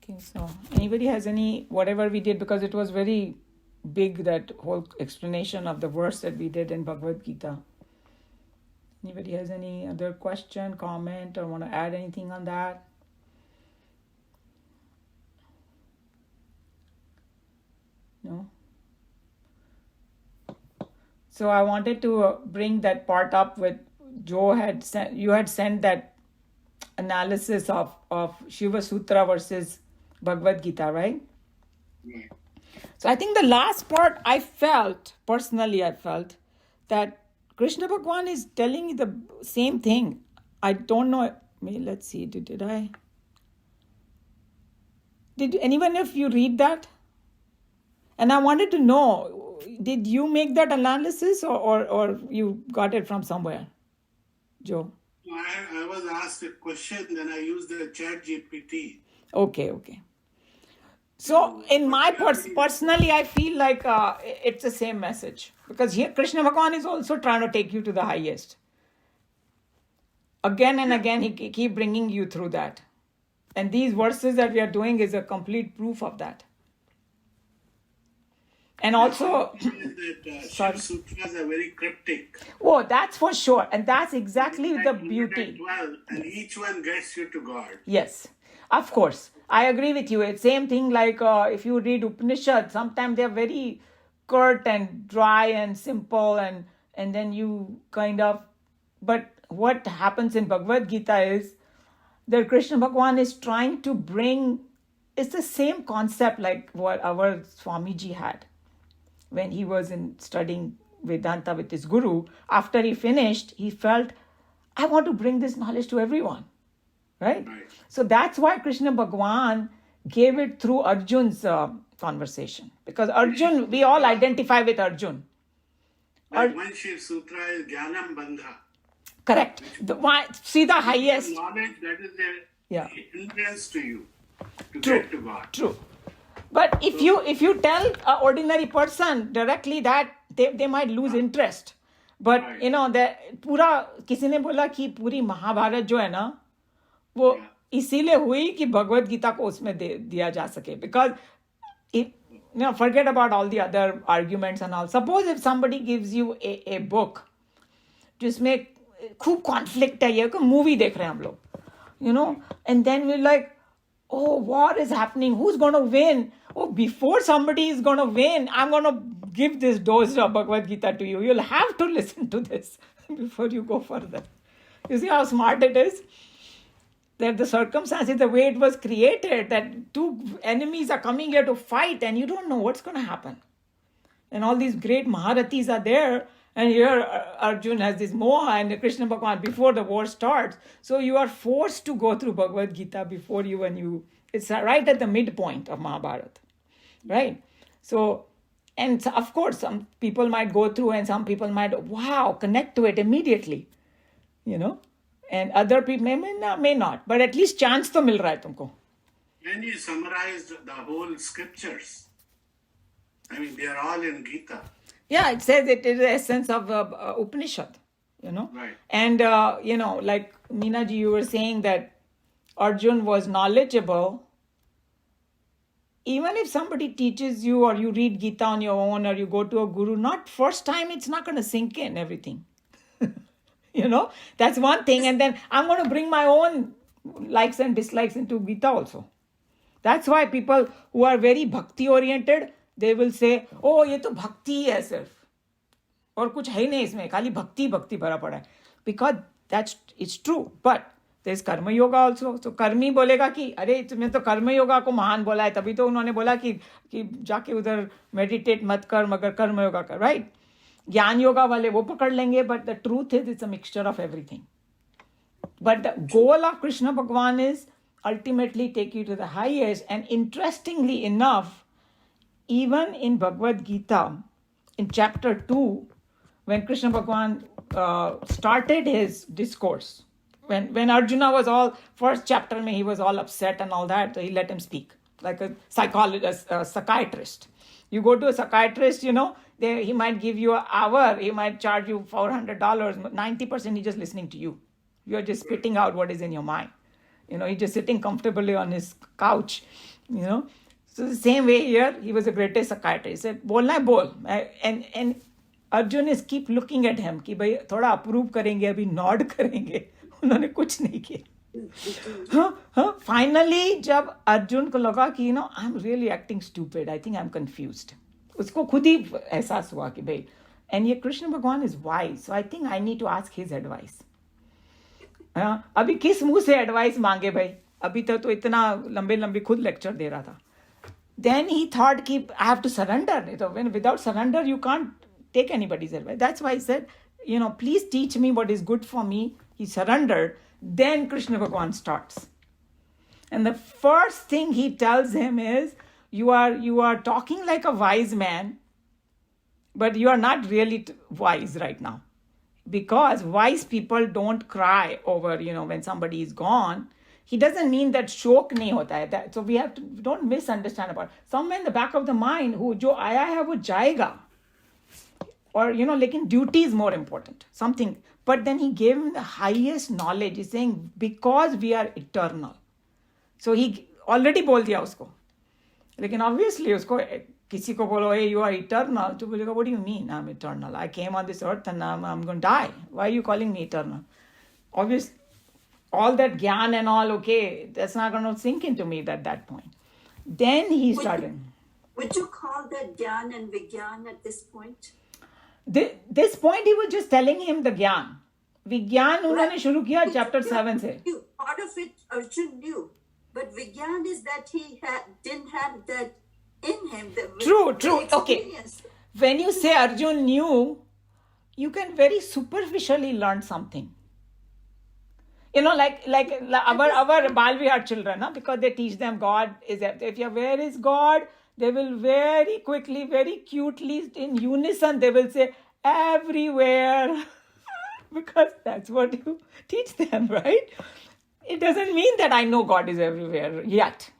Okay, so anybody has any, whatever we did, because it was very big, that whole explanation of the verse that we did in Bhagavad Gita. Anybody has any other question, comment, or want to add anything on that? No? So I wanted to bring that part up with Joe had sent, you had sent that analysis of Shiva Sutra versus Bhagavad Gita, right? Right. So I think the last part I felt that Krishna Bhagwan is telling you the same thing. I don't know. Let's see. Did anyone of you read that? And I wanted to know, did you make that analysis or you got it from somewhere, Joe? I was asked a question, then I used the chat GPT. Okay. So in my personally, I feel like it's the same message, because here Krishna Bhagwan is also trying to take you to the highest. Again and again, he keep bringing you through that. And these verses that we are doing is a complete proof of that. And also, that Shiva Sutras are very cryptic. Oh, that's for sure. And that's exactly the beauty. 12, and each one gets you to God. Yes, of course. I agree with you. It's same thing like if you read Upanishad, sometimes they're very curt and dry and simple, and then you kind of... But what happens in Bhagavad Gita is that Krishna Bhagwan is trying to bring... It's the same concept like what our Swamiji had when he was studying Vedanta with his guru. After he finished, he felt, I want to bring this knowledge to everyone. Right? So that's why Krishna Bhagwan gave it through Arjun's conversation. Because Arjun, we all identify with Arjun. One Shiva Sutra is Jnanam Bandha. Correct. See the highest. Knowledge, that is the hindrance to you to get to God. True. But if you tell an ordinary person directly that, they might lose interest. But you know, पूरा किसी ने बोला कि पूरी महाभारत जो है ना, वो इसीलिए हुई कि भगवद गीता को उसमें दिया जा सके. Because forget about all the other arguments and all. Suppose if somebody gives you a book जिसमें खूब conflict है, ये को movie देख रहे हैं हम लोग, and then we're like, oh, war is happening, who's going to win? Oh, before somebody is going to win, I'm going to give this dose of Bhagavad Gita to you. You'll have to listen to this before you go further. You see how smart it is? That the circumstances, the way it was created, that two enemies are coming here to fight and you don't know what's going to happen. And all these great Maharathis are there, and here Arjun has this moha and Krishna Bhagwan before the war starts. So you are forced to go through Bhagavad Gita before it's right at the midpoint of Mahabharata. Right? So, and of course, some people might go through and some people might, connect to it immediately. And other people may not. But at least chance to mil raha hai tumko. When you summarized the whole scriptures, I mean, they are all in Gita. Yeah, it says it is the essence of Upanishad, Right. And, like Meenaji, you were saying that Arjun was knowledgeable. Even if somebody teaches you or you read Gita on your own or you go to a guru, not first time, it's not going to sink in everything. That's one thing. And then I'm going to bring my own likes and dislikes into Gita also. That's why people who are very bhakti oriented, they will say, oh, ये तो भक्ति है सिर्फ और कुछ है नहीं इसमें, खाली भक्ति भरा पड़ा है. Because it's true, but there's karma yoga also. So कर्मी बोलेगा कि अरे तुमने तो कर्म योगा को महान बोला है, तभी तो उन्होंने बोला कि जाके उधर meditate मत कर मगर कर्म योगा कर, right? ज्ञान योगा वाले वो पकड़ लेंगे, but the truth is it's a mixture of everything. But the goal of Krishna Bhagwan is ultimately take you to the highest. And interestingly enough, even in Bhagavad Gita, in chapter 2, when Krishna Bhagwan started his discourse, when Arjuna was first chapter, he was all upset and all that, so he let him speak, like a psychologist, a psychiatrist. You go to a psychiatrist, he might give you an hour, he might charge you $400, 90% he's just listening to you. You're just spitting out what is in your mind. He's just sitting comfortably on his couch, So the same way here, he was the greatest psychiatrist. He said, "Bolna hai, bol." And Arjun is keep looking at him कि भाई थोड़ा approve करेंगे अभी nod करेंगे उन्होंने कुछ नहीं किया Finally जब अर्जुन को लगा कि I'm really acting stupid, I think I'm confused, उसको खुद ही एहसास हुआ कि भाई, and ये कृष्ण भगवान is wise, so I think I need to ask his advice. अभी किस मुंह से एडवाइस मांगे भाई, अभी तक तो इतना लंबे खुद लेक्चर दे रहा था. Then he thought कि I have to surrender. Without surrender you can't take anybody's advice. That's why he said, please teach me what is good for me. He surrendered. Then Krishna Bhagavan starts. And the first thing he tells him is, you are talking like a wise man, but you are not really wise right now. Because wise people don't cry over, when somebody is gone. He doesn't mean that शोक नहीं होता है. So we don't misunderstand about it. Somewhere in the back of the mind, who जो आया है वो जाएगा. Or, लेकिन duty is more important. Something. But then he gave him the highest knowledge. He's saying, because we are eternal. So he already बोल दिया उसको. लेकिन obviously उसको किसी को बोलो, hey, you are eternal. तो बोलेगा, what do you mean I'm eternal? I came on this earth and I'm going to die. Why are you calling me eternal? Obviously, all that gyan and all, okay, that's not going to sink into me at that point. Then he started. Would you call that gyan and vigyan at this point? This point he was just telling him the gyan. Vigyan उन्होंने शुरू किया chapter 7 से. Part of it Arjun knew. But vigyan is that he didn't have that in him. True. Okay. When you say Arjun knew, you can very superficially learn something. Like our Balvihar children, because they teach them God is there. Where is God? They will very quickly, very cutely, in unison, they will say, everywhere. Because that's what you teach them, right? It doesn't mean that I know God is everywhere yet.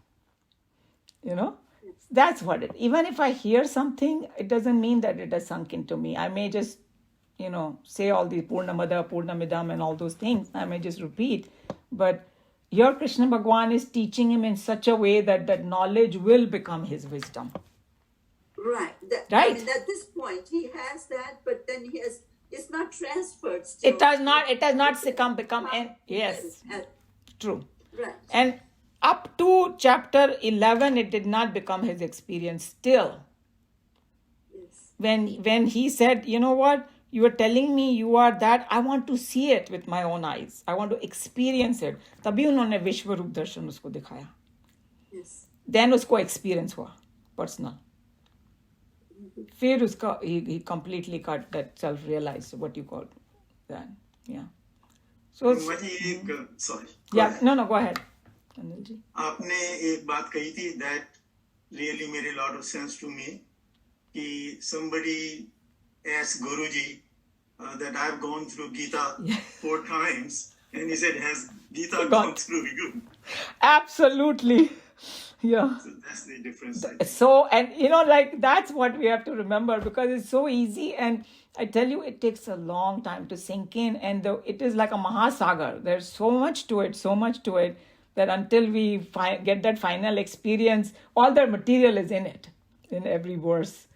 That's what it is. Even if I hear something, it doesn't mean that it has sunk into me. I may just say all these Purnamada, Purnamidam and all those things. I may just repeat. But your Krishna Bhagwan is teaching him in such a way that that knowledge will become his wisdom. Right. Right. I mean, at this point, he has that, but then it's not transferred still. It has not become yes. True. Right. And up to chapter 11, it did not become his experience still. Yes. When he said, you know what? You are telling me you are that. I want to see it with my own eyes. I want to experience it. तभी उन्होंने विश्व रूप दर्शन उसको दिखाया. Yes. Then उसको experience हुआ, personal. फिर उसका he completely got that self-realized, what you call that. Yeah. So sorry. Yeah. No. Go ahead. Anil ji. आपने एक बात कही थी that really made a lot of sense to me. कि somebody asked Guruji that I've gone through Geeta 4 times, and he said, "Has Geeta gone through you?" Absolutely. Yeah. So that's the difference. I think. So, and that's what we have to remember, because it's so easy, and I tell you, it takes a long time to sink in, and it is like a Mahasagar. There's so much to it, that until we get that final experience, all the material is in it, in every verse.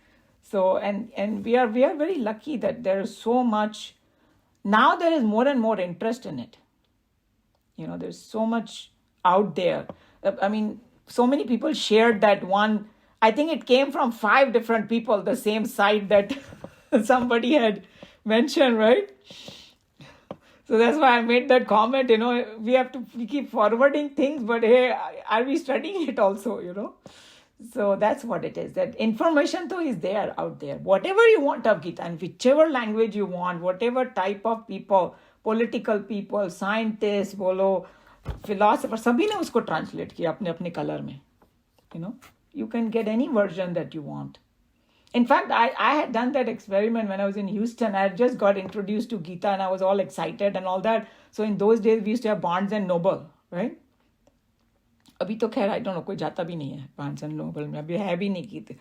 So, and we are very lucky that there is so much. Now there is more and more interest in it. There's so much out there. I mean, so many people shared that one. I think it came from 5 different people, the same site that somebody had mentioned, right? So that's why I made that comment, we keep forwarding things, but hey, are we studying it also, So that's what it is. That information though is there out there. Whatever you want of Geeta, and whichever language you want, whatever type of people, political people, scientists, bolo, philosophers, sabhi ne usko translate kiya apne color mein. You can get any version that you want. In fact, I had done that experiment when I was in Houston. I had just got introduced to Geeta and I was all excited and all that. So in those days, we used to have Barnes and Noble, right? अभी तो खैर I don't know, कोई जाता भी नहीं है Barnes and Noble में, अभी है भी नहीं Geeta.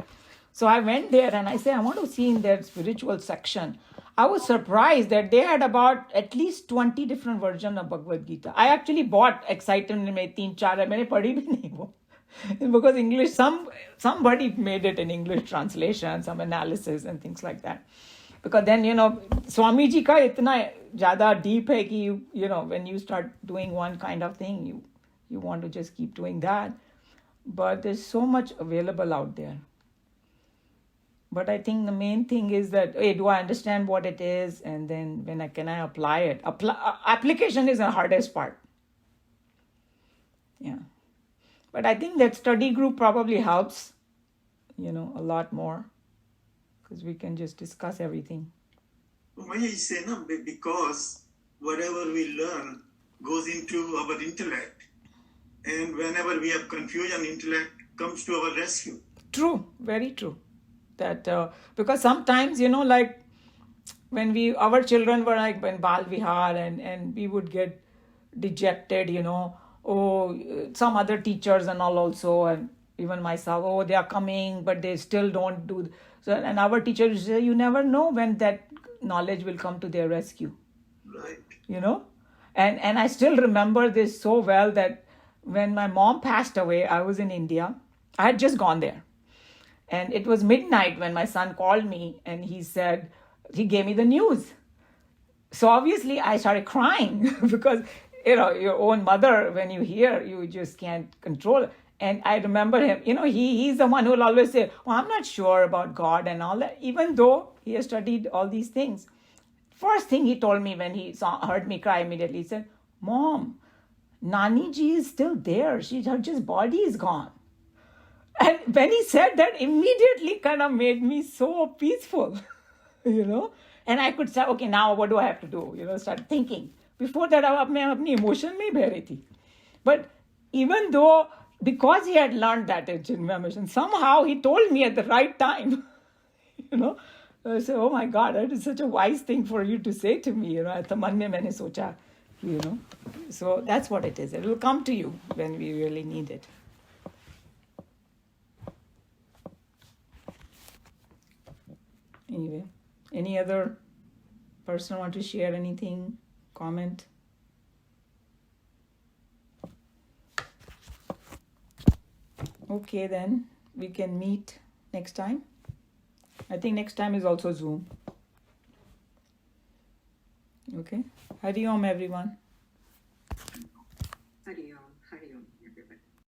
So I went there and I said, I want to see in their spiritual section. I was surprised that they had about at least 20 different versions of Bhagavad Gita. I actually bought Excitement में 3-4 है, मैंने पढ़ी भी नहीं वो. Because English, somebody made it in English translation, some analysis and things like that. Because then, Swami Ji ka itna ज़्यादा deep है कि when you start doing one kind of thing, you want to just keep doing that. But there's so much available out there. But I think the main thing is that, do I understand what it is? And then can I apply it? Application is the hardest part. Yeah. But I think that study group probably helps, a lot more. Because we can just discuss everything. Why I say no? Because whatever we learn goes into our intellect. And whenever we have confusion, intellect comes to our rescue. True. Very true. That because sometimes like when our children were like in Bal Vihar and we would get dejected, some other teachers and all also, and even myself, they are coming but they still don't do so. And our teachers say, you never know when that knowledge will come to their rescue. Right. And I still remember this so well that when my mom passed away, I was in India. I had just gone there. And it was midnight when my son called me and he gave me the news. So obviously I started crying because, your own mother, when you hear, you just can't control. And I remember him, he's the one who will always say, I'm not sure about God and all that, even though he has studied all these things. First thing he told me when he heard me cry immediately, he said, Mom, Nani ji is still there. Her just body is gone. And when he said that, immediately kind of made me so peaceful, And I could say, okay, now what do I have to do? Start thinking. Before that, I was अपनी emotion में बह रही थी. But even though, because he had learned that in Chinmaya Mission, somehow he told me at the right time, I said, oh my God, that is such a wise thing for you to say to me, At the मन में मैंने सोचा, So that's what it is. It will come to you when we really need it. Anyway, any other person want to share anything, comment? Okay, then we can meet next time. I think next time is also Zoom. Okay. Hari Om, everyone. Hari Om.